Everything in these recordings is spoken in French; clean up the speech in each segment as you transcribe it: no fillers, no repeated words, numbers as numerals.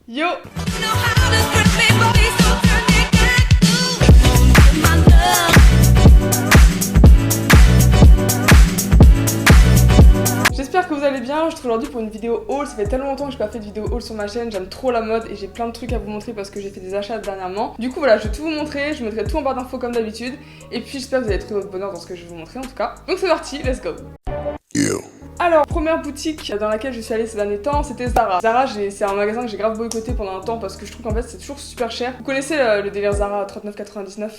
Yo! J'espère que vous allez bien, je trouve aujourd'hui pour une vidéo haul. Ça fait tellement longtemps que j'ai pas fait de vidéo haul sur ma chaîne, j'aime trop la mode et j'ai plein de trucs à vous montrer parce que j'ai fait des achats dernièrement. Du coup voilà, je vais tout vous montrer, je mettrai tout en barre d'infos comme d'habitude. Et puis j'espère que vous allez trouver votre bonheur dans ce que je vais vous montrer en tout cas. Donc c'est parti, let's go! Alors, première boutique dans laquelle je suis allée ces derniers temps, c'était Zara. Zara, c'est un magasin que j'ai grave boycotté pendant un temps parce que je trouve qu'en fait c'est toujours super cher. Vous connaissez le délire Zara à 39,99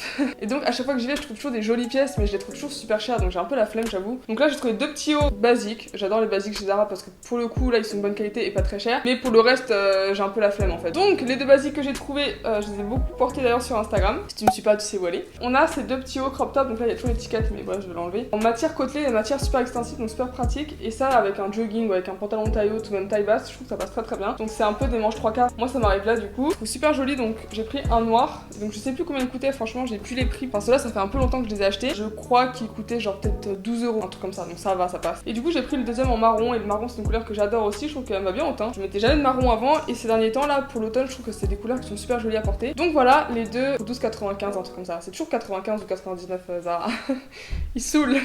et donc à chaque fois que j'y vais, je trouve toujours des jolies pièces, mais je les trouve toujours super chères, donc j'ai un peu la flemme, j'avoue. Donc là, j'ai trouvé deux petits hauts basiques. J'adore les basiques chez Zara parce que pour le coup, là, ils sont de bonne qualité et pas très chers. Mais pour le reste, j'ai un peu la flemme en fait. Donc, les deux basiques que j'ai trouvées, je les ai beaucoup portées d'ailleurs sur Instagram. Si tu me suis pas, tu sais où aller. On a ces deux petits hauts crop top, donc là, il y a toujours l'étiquette, mais bref, je vais l'enlever. En matière côtelée, la matière super extensive, donc super pratique. Et ça, avec un jogging ou avec un pantalon taille haute ou même taille basse, je trouve que ça passe très très bien. Donc c'est un peu des manches 3/4. Moi ça m'arrive là du coup. Je trouve super joli, donc j'ai pris un noir. Donc je sais plus combien il coûtait, franchement j'ai plus les prix. Enfin ceux-là ça fait un peu longtemps que je les ai achetés. Je crois qu'ils coûtaient genre peut-être 12 €, un truc comme ça. Donc ça va, ça passe. Et du coup j'ai pris le deuxième en marron, et le marron c'est une couleur que j'adore aussi. Je trouve qu'elle va bien au teint. Je mettais jamais de marron avant, et ces derniers temps là pour l'automne je trouve que c'est des couleurs qui sont super jolies à porter. Donc voilà, les deux 12,95, un truc comme ça. C'est toujours 95 ou 99 Zara. Ils saoulent.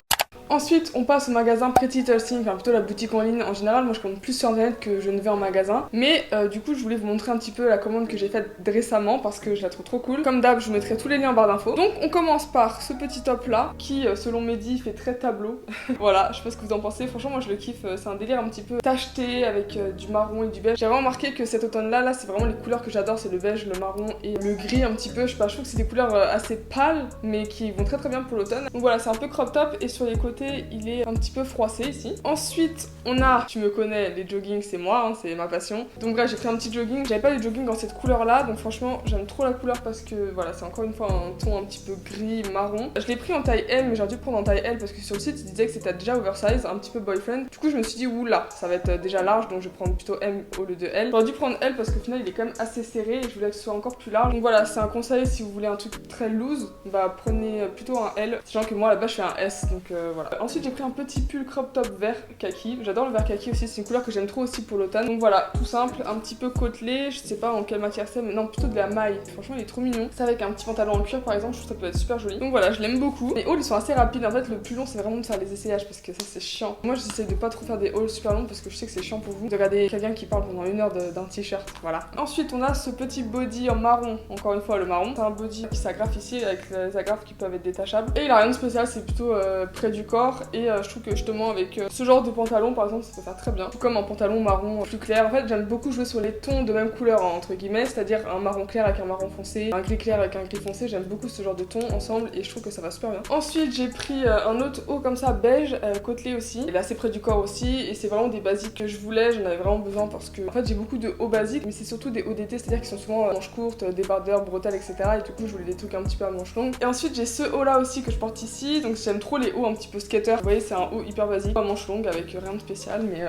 Ensuite, on passe au magasin Pretty Little Thing, enfin plutôt la boutique en ligne. En général, moi je commande plus sur internet que je ne vais en magasin. Mais du coup, je voulais vous montrer un petit peu la commande que j'ai faite récemment parce que je la trouve trop cool. Comme d'hab, je vous mettrai tous les liens en barre d'infos. Donc, on commence par ce petit top là qui, selon Mehdi, fait très tableau. Voilà, je sais pas ce que vous en pensez. Franchement, moi je le kiffe. C'est un délire un petit peu tacheté avec du marron et du beige. J'ai vraiment remarqué que cet automne là, c'est vraiment les couleurs que j'adore. C'est le beige, le marron et le gris un petit peu. Je sais pas, je trouve que c'est des couleurs assez pâles mais qui vont très très bien pour l'automne. Donc voilà, c'est un peu crop top et sur les côtés, il est un petit peu froissé ici. Ensuite, on a, tu me connais, les joggings, c'est moi, hein, c'est ma passion. Donc là, j'ai pris un petit jogging. J'avais pas de jogging dans cette couleur là, donc franchement, j'aime trop la couleur parce que voilà, c'est encore une fois un ton un petit peu gris, marron. Je l'ai pris en taille M, mais j'aurais dû prendre en taille L parce que sur le site, ils disaient que c'était déjà oversize, un petit peu boyfriend. Du coup, je me suis dit, oula, ça va être déjà large, donc je vais prendre plutôt M au lieu de L. J'aurais dû prendre L parce qu'au final, il est quand même assez serré et je voulais que ce soit encore plus large. Donc voilà, c'est un conseil si vous voulez un truc très loose, bah prenez plutôt un L. Sachant que moi là-bas, je fais un S, donc voilà. Ensuite, j'ai pris un petit pull crop top vert kaki. J'adore le vert kaki aussi, c'est une couleur que j'aime trop aussi pour l'automne. Donc voilà, tout simple, un petit peu côtelé, je sais pas en quelle matière c'est, mais non, plutôt de la maille. Franchement, il est trop mignon. Ça avec un petit pantalon en cuir par exemple, je trouve que ça peut être super joli. Donc voilà, je l'aime beaucoup. Les hauls ils sont assez rapides. En fait, le plus long c'est vraiment de faire les essayages parce que ça c'est chiant. Moi, j'essaie de pas trop faire des hauls super longs parce que je sais que c'est chiant pour vous de regarder quelqu'un qui parle pendant 1 heure d'un t-shirt. Voilà. Ensuite, on a ce petit body en marron. Encore une fois, le marron. C'est un body qui s'agrafe ici avec les agrafes qui peuvent être détachables. Et il a rien de spécial, c'est plutôt près du corps. Et je trouve que justement avec ce genre de pantalon par exemple ça peut faire très bien, tout comme un pantalon marron plus clair. En fait j'aime beaucoup jouer sur les tons de même couleur entre guillemets, c'est-à-dire un marron clair avec un marron foncé, un gris clair avec un gris foncé. J'aime beaucoup ce genre de tons ensemble et je trouve que ça va super bien. Ensuite j'ai pris un autre haut comme ça beige, côtelé aussi, il est assez près du corps aussi et c'est vraiment des basiques que je voulais, j'en avais vraiment besoin parce que en fait j'ai beaucoup de hauts basiques mais c'est surtout des hauts d'été, c'est-à-dire qu'ils sont souvent manches courtes, débardeurs, bretelles etc. Et du coup je voulais des trucs un petit peu à manches longues. Et ensuite j'ai ce haut là aussi que je porte ici, donc j'aime trop les hauts un petit peu skater. Vous voyez c'est un haut hyper basique, pas manches longues avec rien de spécial mais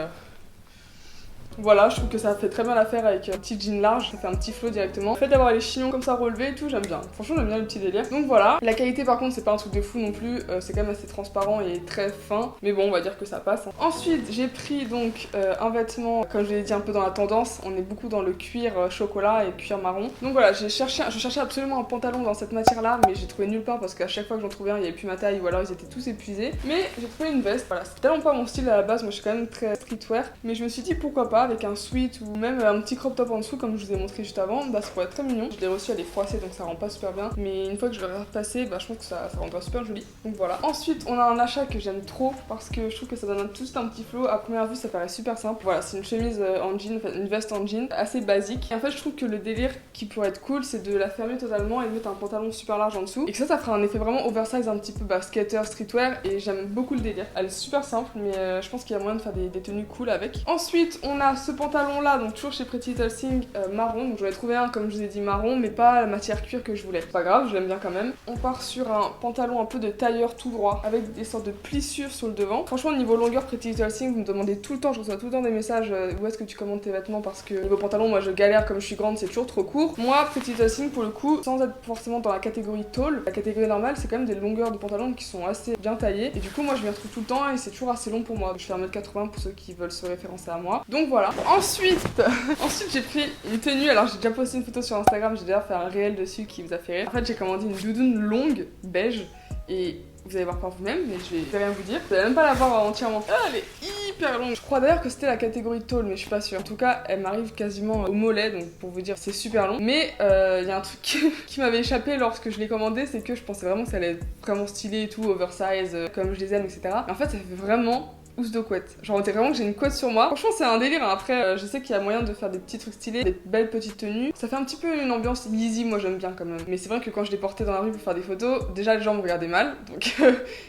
voilà, je trouve que ça fait très bien l'affaire avec un petit jean large, ça fait un petit flow directement. Le fait d'avoir les chignons comme ça relevés et tout, j'aime bien. Franchement, j'aime bien le petit délire. Donc voilà. La qualité par contre, c'est pas un truc de fou non plus, c'est quand même assez transparent et très fin. Mais bon, on va dire que ça passe. Ensuite, j'ai pris donc un vêtement, comme je l'ai dit un peu dans la tendance, on est beaucoup dans le cuir chocolat et cuir marron. Donc voilà, je cherchais absolument un pantalon dans cette matière là, mais j'ai trouvé nulle part parce qu'à chaque fois que j'en trouvais un, il y avait plus ma taille ou alors ils étaient tous épuisés. Mais j'ai trouvé une veste, voilà, c'est tellement pas mon style à la base, moi je suis quand même très streetwear, mais je me suis dit pourquoi pas avec un sweat ou même un petit crop top en dessous comme je vous ai montré juste avant, bah ça pourrait être très mignon. Je l'ai reçu, elle est froissée donc ça rend pas super bien, mais une fois que je l'aurai repassé, bah je trouve que ça rendra super joli. Donc voilà. Ensuite on a un achat que j'aime trop parce que je trouve que ça donne tout un petit flow. À première vue ça paraît super simple. Voilà, c'est une chemise en jean, enfin une veste en jean assez basique. Et en fait je trouve que le délire qui pourrait être cool c'est de la fermer totalement et de mettre un pantalon super large en dessous. Et que ça fera un effet vraiment oversize, un petit peu skater, streetwear, et j'aime beaucoup le délire. Elle est super simple mais je pense qu'il y a moyen de faire des tenues cool avec. Ensuite on a ce pantalon là, donc toujours chez Pretty Little Thing, marron. Donc j'en ai trouvé un comme je vous ai dit marron mais pas la matière cuir que je voulais. C'est pas grave, je l'aime bien quand même. On part sur un pantalon un peu de tailleur tout droit avec des sortes de plissures sur le devant. Franchement niveau longueur Pretty Little Thing, vous me demandez tout le temps, je reçois tout le temps des messages où est-ce que tu commandes tes vêtements parce que niveau pantalon moi je galère, comme je suis grande c'est toujours trop court. Moi Pretty Little Thing pour le coup, sans être forcément dans la catégorie tall, la catégorie normale c'est quand même des longueurs de pantalon qui sont assez bien taillées et du coup moi je m'y retrouve tout le temps et c'est toujours assez long pour moi. Je fais 1m80 pour ceux qui veulent se référencer à moi. Donc voilà. voilà. Ensuite j'ai pris une tenue. Alors j'ai déjà posté une photo sur Instagram, j'ai déjà fait un réel dessus qui vous a fait rire. En fait j'ai commandé une doudoune longue, beige, et vous allez voir par vous-même, mais je vais rien vous dire. Vous allez même pas la voir entièrement. Ah, elle est hyper longue. Je crois d'ailleurs que c'était la catégorie tall, mais je suis pas sûre. En tout cas, elle m'arrive quasiment au mollet, donc pour vous dire, c'est super long. Mais il y a un truc qui m'avait échappé lorsque je l'ai commandé, c'est que je pensais vraiment que ça allait être vraiment stylé et tout, oversize, comme je les aime, etc. Mais en fait, ça fait vraiment housse de couette. Genre, on dirait vraiment que j'ai une couette sur moi. Franchement, c'est un délire. Après, je sais qu'il y a moyen de faire des petits trucs stylés, des belles petites tenues. Ça fait un petit peu une ambiance easy, moi j'aime bien quand même. Mais c'est vrai que quand je l'ai portée dans la rue pour faire des photos, déjà les gens me regardaient mal. Donc,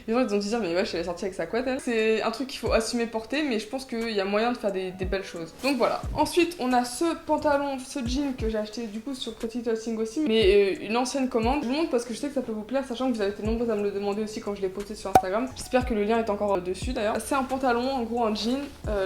les gens ils ont dû dire, mais wesh, elle est sortie avec sa couette, elle. C'est un truc qu'il faut assumer porter, mais je pense qu'il y a moyen de faire des belles choses. Donc voilà. Ensuite, on a ce pantalon, ce jean que j'ai acheté du coup sur Pretty Toasting aussi, mais une ancienne commande. Je vous montre parce que je sais que ça peut vous plaire, sachant que vous avez été nombreux à me le demander aussi quand je l'ai posté sur Instagram. J'espère que le lien est encore dessus d'ailleurs. C'est un pantalon, en gros un jean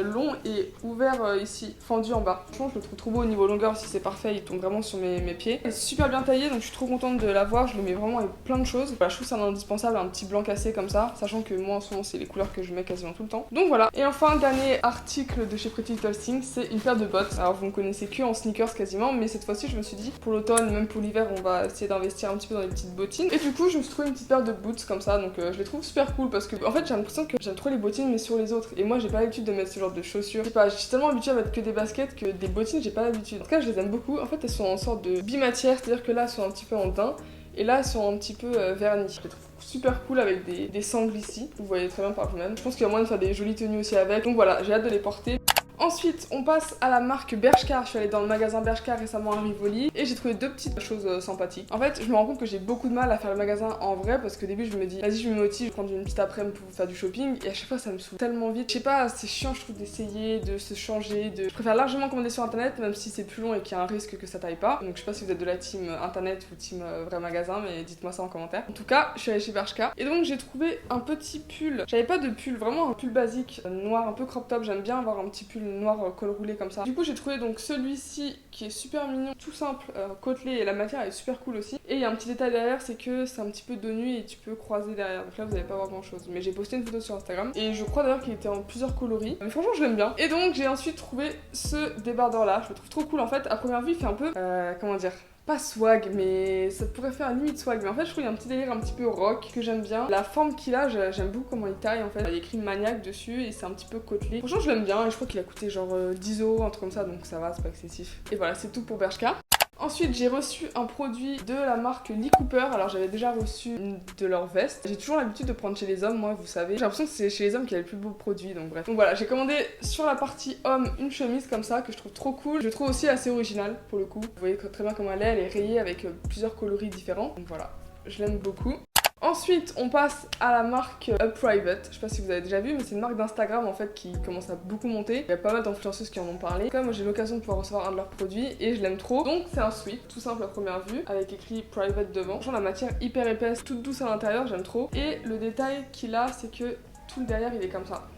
long et ouvert ici, fendu en bas. Franchement, je le trouve trop beau au niveau longueur aussi, c'est parfait, il tombe vraiment sur mes pieds. Il est super bien taillé, donc je suis trop contente de l'avoir, je le mets vraiment avec plein de choses. Voilà, je trouve que c'est un indispensable, un petit blanc cassé comme ça, sachant que moi en ce moment c'est les couleurs que je mets quasiment tout le temps. Donc voilà. Et enfin, dernier article de chez Pretty Little Things, c'est une paire de bottes. Alors vous me connaissez que en sneakers quasiment, mais cette fois-ci je me suis dit, pour l'automne, même pour l'hiver, on va essayer d'investir un petit peu dans les petites bottines. Et du coup, je me suis trouvé une petite paire de boots comme ça, donc je les trouve super cool parce que en fait j'ai l'impression que j'aime trop les bottines mais sur les autres. Et moi j'ai pas l'habitude de mettre ce genre de chaussures. Je sais pas, je suis tellement habituée à mettre que des baskets que des bottines, j'ai pas l'habitude. En tout cas, je les aime beaucoup. En fait, elles sont en sorte de bimatière, c'est-à-dire que là, elles sont un petit peu en daim et là, elles sont un petit peu vernies. Je les trouve super cool avec des sangles ici. Vous voyez très bien par vous-même. Je pense qu'il y a moyen de faire des jolies tenues aussi avec. Donc voilà, j'ai hâte de les porter. Ensuite, on passe à la marque Bershka. Je suis allée dans le magasin Bershka récemment à Rivoli et j'ai trouvé deux petites choses sympathiques. En fait, je me rends compte que j'ai beaucoup de mal à faire le magasin en vrai parce qu'au début, je me dis, vas-y, je me motive, je vais prendre une petite après-midi pour faire du shopping et à chaque fois, ça me saoule tellement vite. Je sais pas, c'est chiant, je trouve, d'essayer, de se changer. Je préfère largement commander sur internet, même si c'est plus long et qu'il y a un risque que ça taille pas. Donc, je sais pas si vous êtes de la team internet ou team vrai magasin, mais dites-moi ça en commentaire. En tout cas, je suis allée chez Bershka et donc j'ai trouvé un petit pull. J'avais pas de pull, vraiment un pull basique, noir, un peu crop top. J'aime bien avoir un petit pull noir col roulé comme ça. Du coup j'ai trouvé donc celui-ci qui est super mignon, tout simple, côtelé et la matière est super cool aussi. Et il y a un petit détail derrière, c'est que c'est un petit peu dos nu et tu peux croiser derrière. Donc là vous allez pas voir grand chose. Mais j'ai posté une photo sur Instagram et je crois d'ailleurs qu'il était en plusieurs coloris. Mais franchement je l'aime bien. Et donc j'ai ensuite trouvé ce débardeur là. Je le trouve trop cool en fait. À première vue il fait un peu, comment dire, pas swag, mais ça pourrait faire limite swag. Mais en fait, je trouve qu'il y a un petit délire un petit peu rock que j'aime bien. La forme qu'il a, j'aime beaucoup comment il taille en fait. Il y a écrit maniaque dessus et c'est un petit peu côtelé. Franchement, je l'aime bien et je crois qu'il a coûté genre 10 €, un truc comme ça, donc ça va, c'est pas excessif. Et voilà, c'est tout pour Bershka. Ensuite, j'ai reçu un produit de la marque Lee Cooper. Alors, j'avais déjà reçu une de leurs vestes. J'ai toujours l'habitude de prendre chez les hommes, moi, vous savez. J'ai l'impression que c'est chez les hommes qu'il y a le plus beau produit, donc bref. Donc voilà, j'ai commandé sur la partie homme une chemise comme ça que je trouve trop cool. Je trouve aussi assez originale pour le coup. Vous voyez très bien comment elle est rayée avec plusieurs coloris différents. Donc voilà, je l'aime beaucoup. Ensuite, on passe à la marque Private. Je sais pas si vous avez déjà vu, mais c'est une marque d'Instagram en fait qui commence à beaucoup monter. Il y a pas mal d'influenceuses qui en ont parlé. Comme j'ai l'occasion de pouvoir recevoir un de leurs produits et je l'aime trop. Donc c'est un sweat, tout simple à première vue, avec écrit Private devant. Franchement, la matière hyper épaisse, toute douce à l'intérieur, j'aime trop. Et le détail qu'il a, c'est que tout le derrière il est comme ça.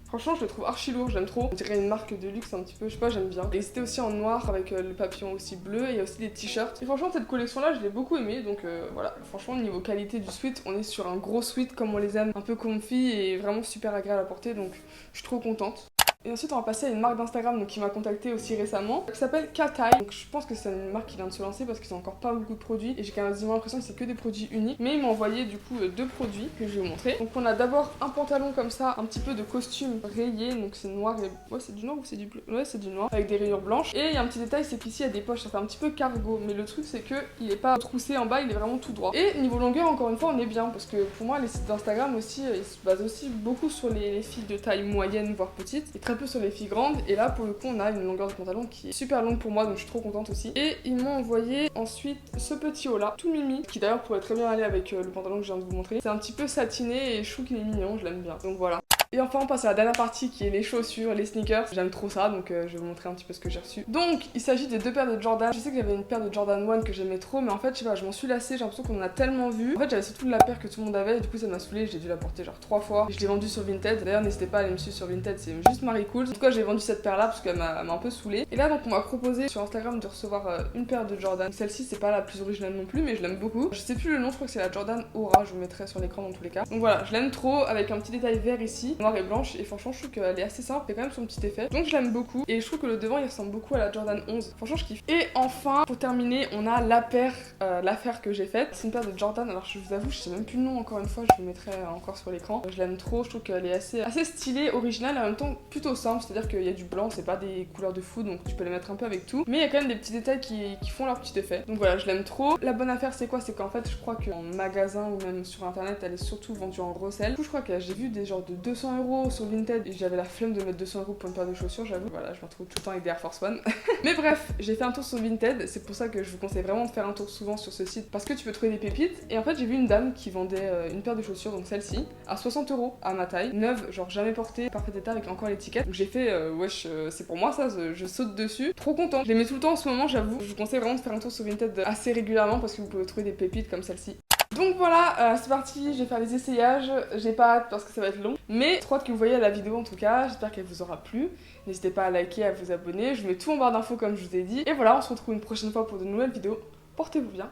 Franchement, je le trouve archi lourd, j'aime trop. On dirait une marque de luxe un petit peu, je sais pas, j'aime bien. Et c'était aussi en noir avec le papillon aussi bleu et il y a aussi des t-shirts. Et franchement, cette collection-là, je l'ai beaucoup aimée. Donc voilà, franchement, niveau qualité du sweat, on est sur un gros sweat comme on les aime, un peu comfy et vraiment super agréable à porter. Donc je suis trop contente. Et ensuite on va passer à une marque d'Instagram qui m'a contacté aussi récemment, qui s'appelle Katai. Donc je pense que c'est une marque qui vient de se lancer parce qu'ils ont encore pas beaucoup de produits et j'ai quasiment l'impression que c'est que des produits uniques. Mais ils m'ont envoyé du coup deux produits que je vais vous montrer. Donc on a d'abord un pantalon comme ça, un petit peu de costume rayé, donc c'est noir et... Ouais, c'est du noir ou c'est du bleu? Ouais, c'est du noir, avec des rayures blanches. Et il y a un petit détail, c'est qu'ici il y a des poches, ça fait un petit peu cargo. Mais le truc c'est que il est pas troussé en bas, il est vraiment tout droit. Et niveau longueur, encore une fois, on est bien parce que pour moi les sites d'Instagram aussi, ils se basent aussi beaucoup sur les filles de taille moyenne voire petite et très peu sur les filles grandes. Et là pour le coup on a une longueur de pantalon qui est super longue pour moi, donc je suis trop contente aussi. Et ils m'ont envoyé ensuite ce petit haut là, tout mimi, qui d'ailleurs pourrait très bien aller avec le pantalon que je viens de vous montrer. C'est un petit peu satiné et je trouve qu'il est mignon, je l'aime bien. Donc voilà. Et enfin on passe à la dernière partie qui est les chaussures, les sneakers. J'aime trop ça, donc je vais vous montrer un petit peu ce que j'ai reçu. Donc il s'agit de deux paires de Jordan. Je sais que j'avais une paire de Jordan 1 que j'aimais trop, mais en fait je sais pas, je m'en suis lassée, j'ai l'impression qu'on en a tellement vu. En fait j'avais surtout la paire que tout le monde avait et du coup ça m'a saoulée, j'ai dû la porter genre 3 fois. Je l'ai vendue sur Vinted, d'ailleurs n'hésitez pas à aller me suivre sur Vinted, c'est juste Marie Cool. En tout cas j'ai vendu cette paire là parce qu'elle m'a un peu saoulée. Et là donc on m'a proposé sur Instagram de recevoir une paire de Jordan. Celle-ci c'est pas la plus originale non plus, mais je l'aime beaucoup. Je sais plus le nom, je crois que c'est la Jordan Aura, je vous mettrai sur l'écran dans tous les cas. Donc voilà, je l'aime trop avec un petit détail vert ici. noire et blanche et franchement je trouve qu'elle est assez simple, et quand même son petit effet. Donc je l'aime beaucoup et je trouve que le devant il ressemble beaucoup à la Jordan 11. Franchement je kiffe. Et enfin pour terminer on a l'affaire que j'ai faite. C'est une paire de Jordan, alors je vous avoue je sais même plus le nom encore une fois, je vous mettrai encore sur l'écran. Je l'aime trop, je trouve qu'elle est assez stylée, originale et en même temps plutôt simple, c'est-à-dire qu'il y a du blanc, c'est pas des couleurs de fou donc tu peux les mettre un peu avec tout. Mais il y a quand même des petits détails qui font leur petit effet. Donc voilà, je l'aime trop. La bonne affaire c'est quoi? C'est qu'en fait je crois qu'en magasin ou même sur internet elle est surtout vendue en recel. Du coup je crois que j'ai vu des genres de 200 € sur Vinted et j'avais la flemme de mettre 200 € pour une paire de chaussures, j'avoue. Voilà, je me retrouve tout le temps avec des Air Force One. Mais bref, j'ai fait un tour sur Vinted, c'est pour ça que je vous conseille vraiment de faire un tour souvent sur ce site parce que tu peux trouver des pépites. Et en fait j'ai vu une dame qui vendait une paire de chaussures, donc celle-ci, à 60 € à ma taille, neuve, genre jamais portée, parfait état avec encore l'étiquette. Donc j'ai fait wesh, c'est pour moi ça, je saute dessus. Trop contente. Je les mets tout le temps en ce moment, j'avoue. Je vous conseille vraiment de faire un tour sur Vinted assez régulièrement parce que vous pouvez trouver des pépites comme celle-ci. Donc voilà, c'est parti, je vais faire les essayages, j'ai pas hâte parce que ça va être long, mais trop hâte que vous voyez la vidéo en tout cas, j'espère qu'elle vous aura plu. N'hésitez pas à liker, à vous abonner, je vous mets tout en barre d'infos comme je vous ai dit. Et voilà, on se retrouve une prochaine fois pour de nouvelles vidéos, portez-vous bien.